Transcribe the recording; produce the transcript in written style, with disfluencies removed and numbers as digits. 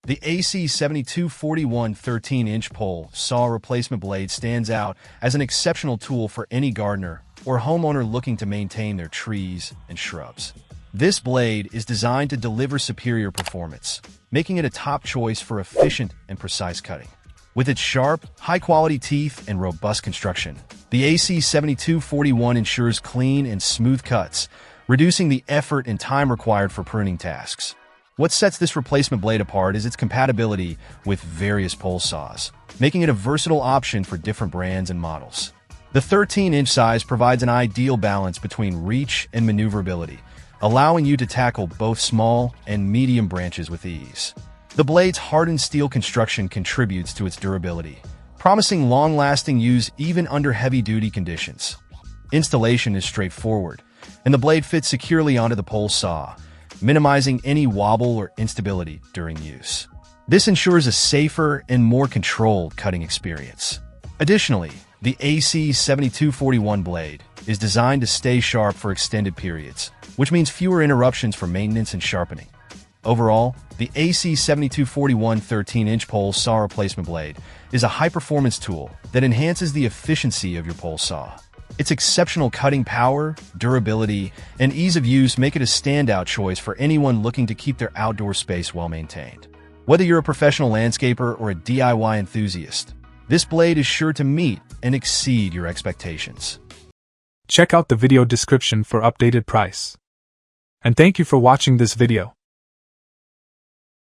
The AC7241 13-inch pole saw replacement blade stands out as an exceptional tool for any gardener or homeowner looking to maintain their trees and shrubs. This blade is designed to deliver superior performance, making it a top choice for efficient and precise cutting. With its sharp, high-quality teeth and robust construction, the AC7241 ensures clean and smooth cuts, reducing the effort and time required for pruning tasks. What sets this replacement blade apart is its compatibility with various pole saws, making it a versatile option for different brands and models. The 13-inch size provides an ideal balance between reach and maneuverability, allowing you to tackle both small and medium branches with ease. The blade's hardened steel construction contributes to its durability, promising long-lasting use even under heavy-duty conditions. Installation is straightforward, and the blade fits securely onto the pole saw, minimizing any wobble or instability during use. This ensures a safer and more controlled cutting experience. Additionally, the AC7241 blade is designed to stay sharp for extended periods, which means fewer interruptions for maintenance and sharpening. Overall, the AC7241 13-inch pole saw replacement blade is a high-performance tool that enhances the efficiency of your pole saw. Its exceptional cutting power, durability, and ease of use make it a standout choice for anyone looking to keep their outdoor space well maintained. Whether you're a professional landscaper or a DIY enthusiast, this blade is sure to meet and exceed your expectations. Check out the video description for updated price. And thank you for watching this video.